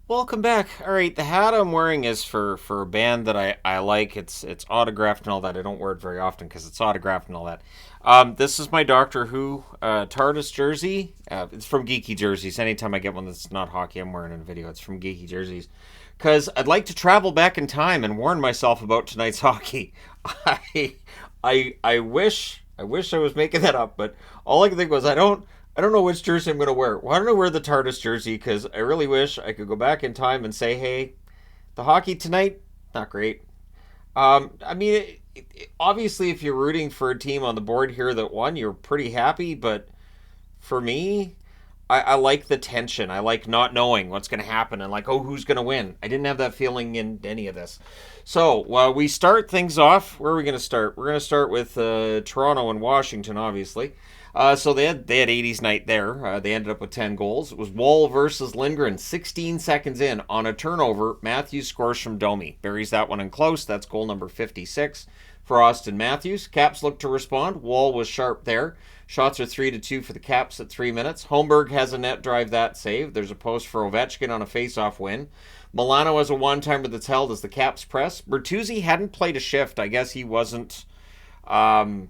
Welcome back. All right, the hat I'm wearing is for a band that I like. It's autographed and all that. I don't wear it very often because it's autographed and all that. This is my Doctor Who TARDIS jersey. It's from Geeky Jerseys. Anytime I get one that's not hockey, I'm wearing in a video. It's from Geeky Jerseys because I'd like to travel back in time and warn myself about tonight's hockey. I I wish I was making that up, but all I can think was I don't know which jersey I'm going to wear. Why don't I wear the TARDIS jersey? Because I really wish I could go back in time and say, hey, the hockey tonight, not great. I mean, obviously, if you're rooting for a team on the board here that won, you're pretty happy. But for me, I like the tension. I like not knowing what's going to happen and like, oh, who's going to win. I didn't have that feeling in any of this. So we start things off. Where are we going to start? We're going to start with Toronto and Washington, obviously. So they had 80s night there. They ended up with 10 goals. It was Wall versus Lindgren. 16 seconds in on a turnover, Matthews scores from Domi. Buries that one in close. That's goal number 56 for Austin Matthews. Caps look to respond. Wall was sharp there. Shots are 3-2 for the Caps at 3 minutes. Holmberg has a net drive that save. There's a post for Ovechkin on a face-off win. Milano has a one-timer that's held as the Caps press. Bertuzzi hadn't played a shift. I guess he wasn't feeling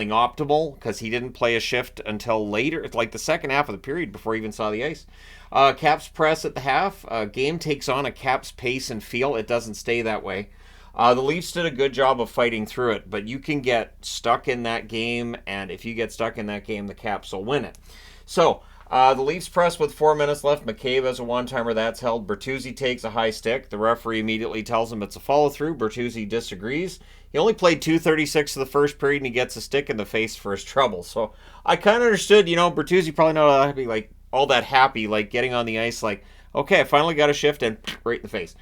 optimal because he didn't play a shift until later. It's like the second half of the period before he even saw the ice. Caps press at the half. Game takes on a Caps pace and feel. It doesn't stay that way. The Leafs did a good job of fighting through it, but you can get stuck in that game, and if you get stuck in that game, the Caps will win it. So, the Leafs press with 4 minutes left. McCabe has a one-timer that's held. Bertuzzi takes a high stick. The referee immediately tells him it's a follow-through. Bertuzzi disagrees. He only played 2:36 of the first period, and he gets a stick in the face for his trouble. So I kind of understood, Bertuzzi probably not happy, like all that happy, like getting on the ice, like, okay, I finally got a shift, and right in the face.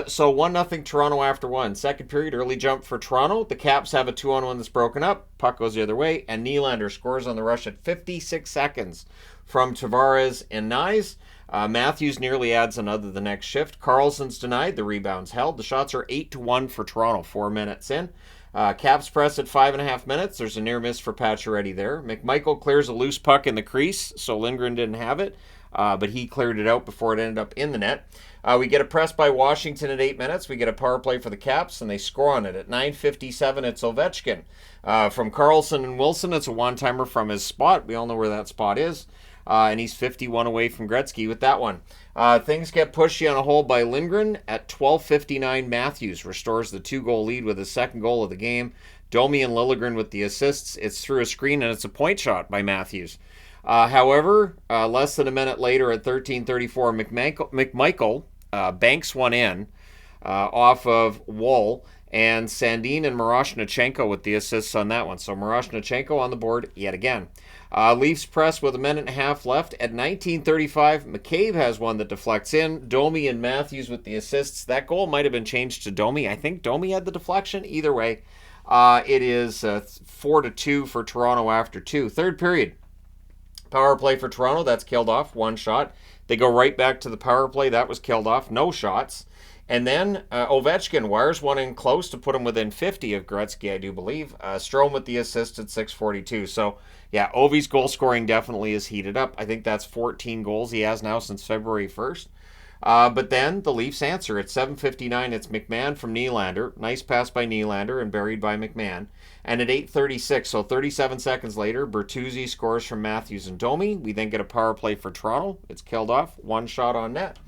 So 1-0 Toronto after one. Second period, early jump for Toronto. The Caps have a 2-on-1 that's broken up. Puck goes the other way, and Nylander scores on the rush at 56 seconds from Tavares and Nyes. Matthews nearly adds another the next shift. Carlson's denied. The rebound's held. The shots are 8-1 for Toronto, 4 minutes in. Caps press at 5.5 minutes. There's a near miss for Pacioretty there. McMichael clears a loose puck in the crease, so Lindgren didn't have it, but he cleared it out before it ended up in the net. We get a press by Washington at 8 minutes. We get a power play for the Caps, and they score on it. At 9:57, it's Ovechkin. From Carlson and Wilson, it's a one-timer from his spot. We all know where that spot is. And he's 51 away from Gretzky with that one. Things get pushy on a hole by Lindgren. At 12:59, Matthews restores the 2-goal lead with his second goal of the game. Domi and Liljegren with the assists. It's through a screen, and it's a point shot by Matthews. However, less than a minute later at 13:34, McMichael banks one in off of Wall, and Sandin and Miroshnichenko with the assists on that one. So Miroshnichenko on the board yet again. Leafs press with a minute and a half left. At 19:35, McCabe has one that deflects in. Domi and Matthews with the assists. That goal might have been changed to Domi. I think Domi had the deflection. Either way, it is 4-2 for Toronto after two. Third period. Power play for Toronto. That's killed off. One shot. They go right back to the power play. That was killed off. No shots. And then Ovechkin wires one in close to put him within 50 of Gretzky, I do believe. Strome with the assist at 6:42. So, yeah, Ovi's goal scoring definitely is heated up. I think that's 14 goals he has now since February 1st. But then the Leafs answer. At 7:59, it's McMahon from Nylander. Nice pass by Nylander and buried by McMahon. And at 8:36, so 37 seconds later, Bertuzzi scores from Matthews and Domi. We then get a power play for Toronto. It's killed off. One shot on net.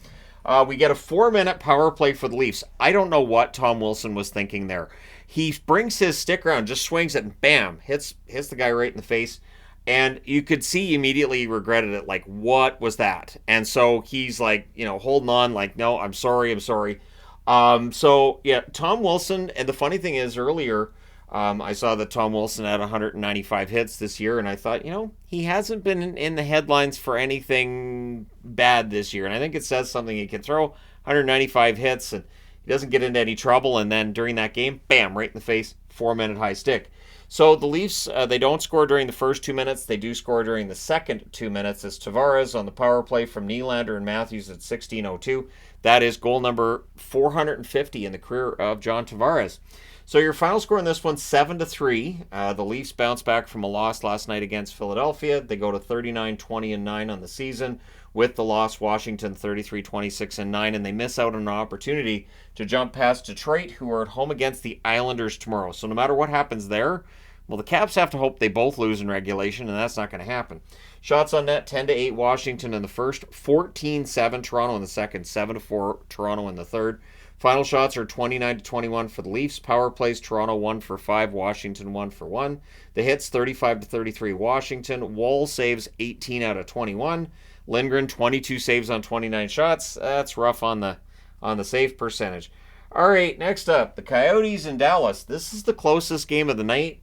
We get a 4-minute power play for the Leafs. I don't know what Tom Wilson was thinking there. He brings his stick around, just swings it, and bam, hits the guy right in the face. And you could see immediately he regretted it. Like, what was that? And so he's like, holding on, like, no, I'm sorry, I'm sorry. So, yeah, Tom Wilson, and the funny thing is earlier, I saw that Tom Wilson had 195 hits this year, and I thought, he hasn't been in the headlines for anything bad this year. And I think it says something. He can throw 195 hits, and he doesn't get into any trouble. And then during that game, bam, right in the face, 4-minute high stick. So the Leafs, they don't score during the first 2 minutes. They do score during the second 2 minutes. It's Tavares on the power play from Nylander and Matthews at 16:02. That is goal number 450 in the career of John Tavares. So your final score in this one, 7-3. The Leafs bounce back from a loss last night against Philadelphia. They go to 39-20-9 on the season With the loss, Washington 33-26-9, and they miss out on an opportunity to jump past Detroit, who are at home against the Islanders tomorrow. So no matter what happens there, well, the Caps have to hope they both lose in regulation, and that's not going to happen. Shots on net, 10-8 Washington in the first, 14-7 Toronto in the second, 7-4 Toronto in the third. Final shots are 29-21 for the Leafs. Power plays, Toronto 1 for 5, Washington 1 for 1. The hits, 35-33 Washington. Wall saves 18 out of 21. Lindgren, 22 saves on 29 shots. That's rough on the save percentage. All right, next up, the Coyotes in Dallas. This is the closest game of the night,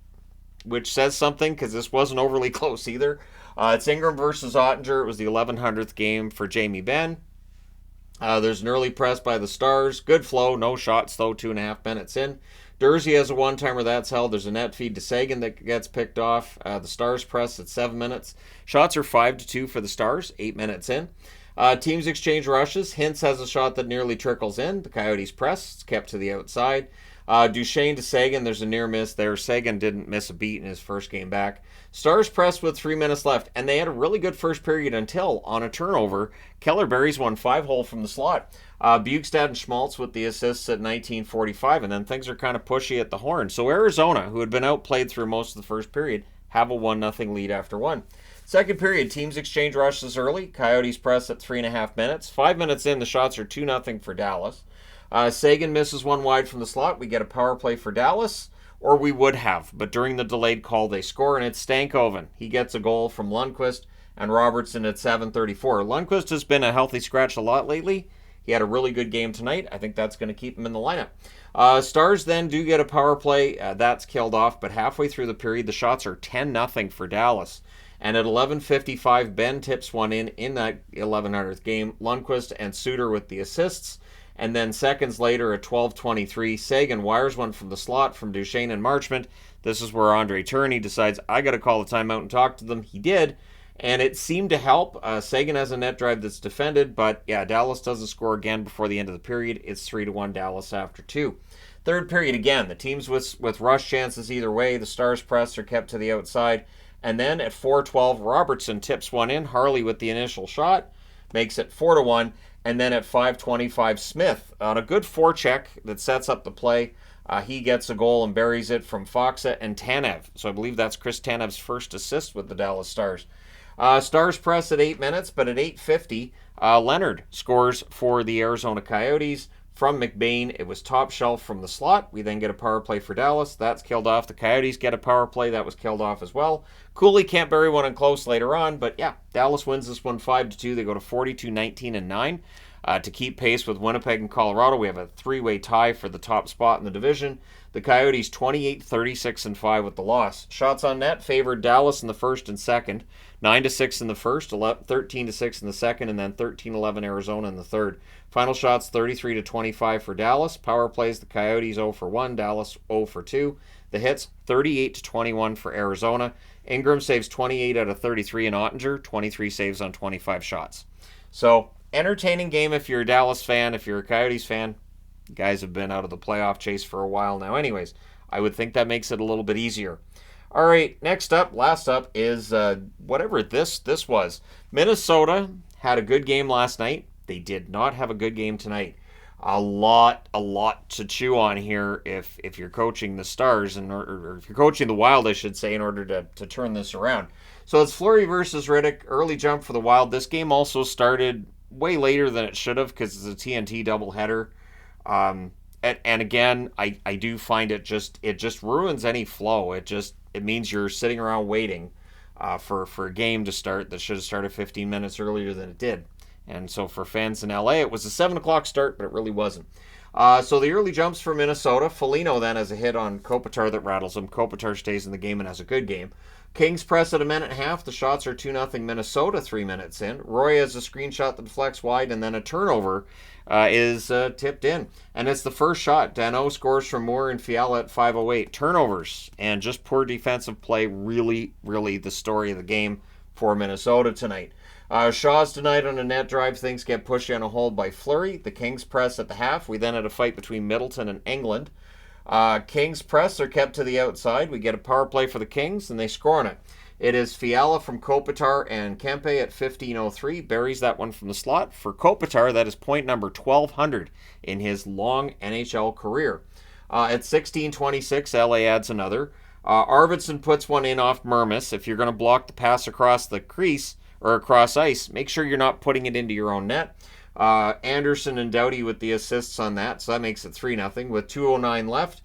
which says something because this wasn't overly close either. It's Ingram versus Ottinger. It was the 1100th game for Jamie Benn. There's an early press by the Stars. Good flow, no shots though, 2.5 minutes in. Dursey has a one-timer that's held. There's a net feed to Sagan that gets picked off. The Stars press at 7 minutes. Shots are 5-2 for the Stars, 8 minutes in. Teams exchange rushes. Hintz has a shot that nearly trickles in. The Coyotes press. It's kept to the outside. Duchesne to Sagan. There's a near miss there. Sagan didn't miss a beat in his first game back. Stars press with 3 minutes left, and they had a really good first period until, on a turnover, Keller Berries won 5-hole from the slot. Bukestad and Schmaltz with the assists at 19:45, and then things are kind of pushy at the horn. So Arizona, who had been outplayed through most of the first period, have a 1-0 lead after one. Second period, teams exchange rushes early. Coyotes press at 3.5 minutes. 5 minutes in, the shots are 2-0 for Dallas. Sagan misses one wide from the slot. We get a power play for Dallas, or we would have, but during the delayed call, they score, and it's Stankoven. He gets a goal from Lundqvist and Robertson at 7:34. Lundqvist has been a healthy scratch a lot lately. He had a really good game tonight. I think that's going to keep him in the lineup. Stars then do get a power play. That's killed off, but halfway through the period, the shots are 10-0 for Dallas. And at 11:55, Ben tips one in that 1100th game. Lundqvist and Suter with the assists. And then seconds later at 12:23, Sagan wires one from the slot from Duchesne and Marchment. This is where Andre Turney decides, I got to call a timeout and talk to them. He did, and it seemed to help. Sagan has a net drive that's defended, but yeah, Dallas doesn't score again before the end of the period. It's 3-1 Dallas after 2. Third period again, the teams with rush chances either way. The Stars press are kept to the outside. And then at 4:12, Robertson tips one in. Harley with the initial shot makes it 4-1. And then at 5:25, Smith on a good forecheck that sets up the play. He gets a goal and buries it from Faksa and Tanev. So I believe that's Chris Tanev's first assist with the Dallas Stars. Stars press at 8 minutes, but at 8:50, Leonard scores for the Arizona Coyotes from McBain. It was top shelf from the slot. We then get a power play for Dallas. That's killed off. The Coyotes get a power play. That was killed off as well. Cooley can't bury one in close later on, but yeah, Dallas wins this one 5-2. They go to 42-19-9 to keep pace with Winnipeg and Colorado. We have a three-way tie for the top spot in the division. The Coyotes 28-36-5 with the loss. Shots on net favored Dallas in the first and second. 9-6 in the first, 13-6 in the second, and then 13-11 Arizona in the third. Final shots 33-25 for Dallas. Power plays, the Coyotes 0 for 1, Dallas 0 for 2. The hits 38-21 for Arizona. Ingram saves 28 out of 33 in Ottinger, 23 saves on 25 shots. So, entertaining game if you're a Dallas fan. If you're a Coyotes fan, you guys have been out of the playoff chase for a while now anyways. I would think that makes it a little bit easier. All right, last up is whatever this was. Minnesota had a good game last night. They did not have a good game tonight. A lot to chew on here if you're coaching the Stars, or if you're coaching the Wild, I should say, in order to turn this around. So it's Fleury versus Riddick, early jump for the Wild. This game also started way later than it should have because it's a TNT doubleheader. And again, I do find it just ruins any flow. It means you're sitting around waiting for a game to start that should have started 15 minutes earlier than it did. And so for fans in LA, it was a 7 o'clock start, but it really wasn't. So the early jumps for Minnesota. Foligno then has a hit on Kopitar that rattles him. Kopitar stays in the game and has a good game. Kings press at a minute and a half. The shots are 2-0 Minnesota 3 minutes in. Roy has a screenshot that deflects wide, and then a turnover is tipped in. And it's the first shot. Danault scores from Moore and Fiala at 5:08. Turnovers and just poor defensive play, really, really the story of the game for Minnesota tonight. Shaw's denied on a net drive. Things get pushed on a hold by Fleury. The Kings press at the half. We then had a fight between Middleton and England. Kings press are kept to the outside. We get a power play for the Kings, and they score on it. It is Fiala from Kopitar and Kempe at 15:03. Buries that one from the slot. For Kopitar, that is point number 1,200 in his long NHL career. At 16:26, LA adds another. Arvidsson puts one in off Mermis. If you're going to block the pass across the crease or across ice, make sure you're not putting it into your own net. Anderson and Doughty with the assists on that, so that makes it 3-0 with 2:09 left.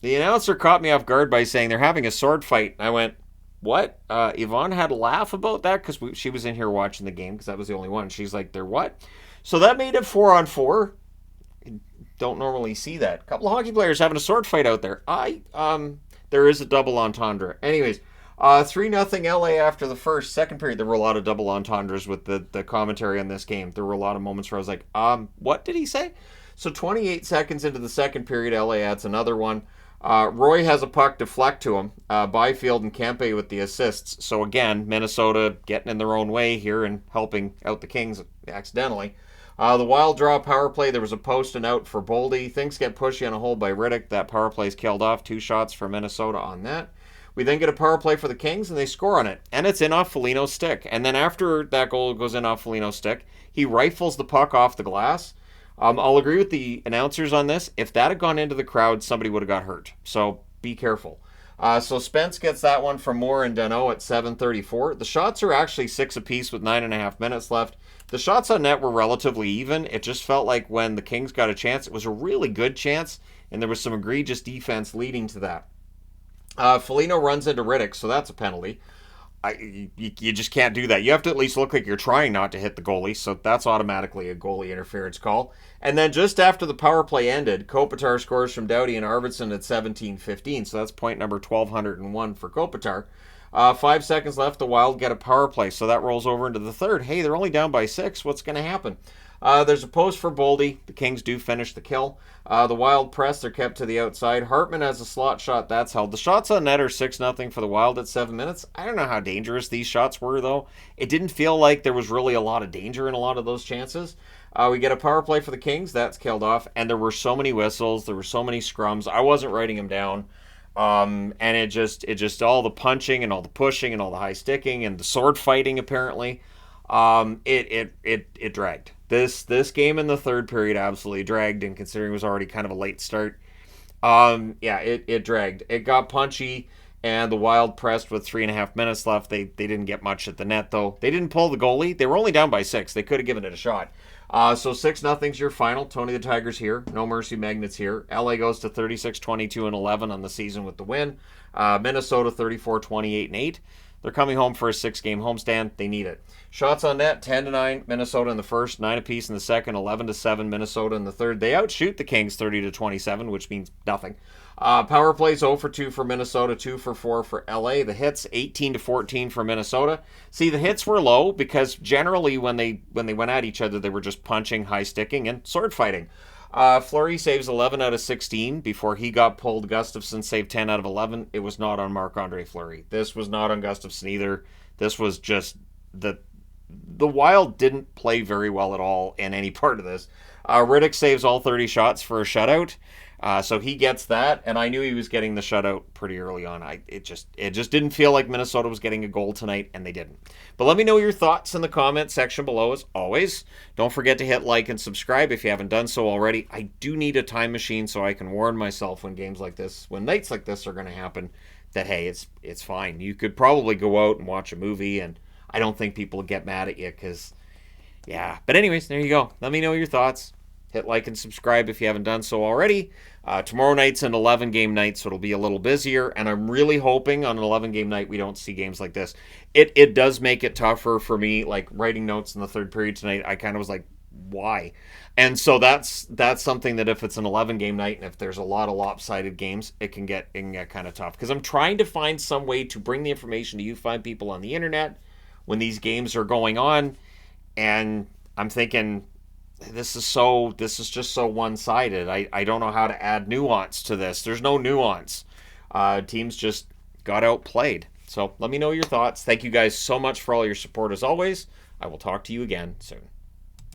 The announcer caught me off guard by saying they're having a sword fight. I went, what? Yvonne had a laugh about that because she was in here watching the game because that was the only one. She's like, they're what? So that made it 4-on-4. Don't normally see that. A couple of hockey players having a sword fight out there. There is a double entendre. Anyways, 3-0 LA after the second period. There were a lot of double entendres with the commentary on this game. There were a lot of moments where I was like, what did he say? So 28 seconds into the second period, LA adds another one. Roy has a puck deflect to him. Byfield and Kempe with the assists. So again, Minnesota getting in their own way here and helping out the Kings accidentally. The Wild draw power play. There was a post and out for Boldy. Things get pushy on a hole by Riddick. That power play is killed off. 2 shots for Minnesota on that. We then get a power play for the Kings, and they score on it. And it's in off Foligno's stick. And then after that goal goes in off Foligno's stick, he rifles the puck off the glass. I'll agree with the announcers on this. If that had gone into the crowd, somebody would have got hurt. So be careful. So Spence gets that one from Moore and Danault at 7:34. The shots are actually 6 apiece with 9.5 minutes left. The shots on net were relatively even. It just felt like when the Kings got a chance, it was a really good chance, and there was some egregious defense leading to that. Foligno runs into Riddick, so that's a penalty. You just can't do that. You have to at least look like you're trying not to hit the goalie, so that's automatically a goalie interference call. And then just after the power play ended, Kopitar scores from Doughty and Arvidsson at 17:15, so that's point number 1,201 for Kopitar. 5 seconds left, the Wild get a power play, so that rolls over into the third. Hey, they're only down by 6. What's going to happen? There's a post for Boldy. The Kings do finish the kill. The Wild press, they're kept to the outside. Hartman has a slot shot, that's held. The shots on net are 6-0 for the Wild at 7 minutes. I don't know how dangerous these shots were, though. It didn't feel like there was really a lot of danger in a lot of those chances. We get a power play for the Kings. That's killed off. And there were so many whistles. There were so many scrums. I wasn't writing them down. And it just all the punching and all the pushing and all the high sticking and the sword fighting, apparently. It dragged. This game in the third period absolutely dragged, and considering it was already kind of a late start, it dragged. It got punchy, and the Wild pressed with 3.5 minutes left. They didn't get much at the net, though. They didn't pull the goalie. They were only down by 6. They could have given it a shot. So 6-0's your final. Tony the Tiger's here. No mercy magnets here. LA goes to 36-22-11 on the season with the win. Minnesota 34-28-8. They're coming home for a 6-game homestand. They need it. Shots on net, 10-9, Minnesota in the first, 9 apiece in the second, 11-7, Minnesota in the third. They outshoot the Kings 30-27, which means nothing. Power plays 0 for 2 for Minnesota, 2 for 4 for LA. The hits, 18-14 for Minnesota. See, the hits were low because generally when they went at each other, they were just punching, high sticking, and sword fighting. Fleury saves 11 out of 16 before he got pulled. Gustafsson saved 10 out of 11. It was not on Marc-Andre Fleury. This was not on Gustafsson either. This was just the Wild didn't play very well at all in any part of this. Riddick saves all 30 shots for a shutout. So he gets that, and I knew he was getting the shutout pretty early on. It just didn't feel like Minnesota was getting a goal tonight, and they didn't. But let me know your thoughts in the comment section below, as always. Don't forget to hit like and subscribe if you haven't done so already. I do need a time machine so I can warn myself when games like this, when nights like this are going to happen, that, hey, it's fine. You could probably go out and watch a movie, and I don't think people will get mad at you because, yeah. But anyways, there you go. Let me know your thoughts. Hit like and subscribe if you haven't done so already. Tomorrow night's an 11-game night, so it'll be a little busier, and I'm really hoping on an 11-game night we don't see games like this. It does make it tougher for me, like writing notes in the third period tonight. I kind of was like, why? And so that's something that if it's an 11-game night and if there's a lot of lopsided games, it can get kind of tough. Because I'm trying to find some way to bring the information to you fine people on the internet when these games are going on, and I'm thinking, this is just so one-sided. I don't know how to add nuance to this. There's no nuance. Teams just got outplayed. So let me know your thoughts. Thank you guys so much for all your support as always. I will talk to you again soon.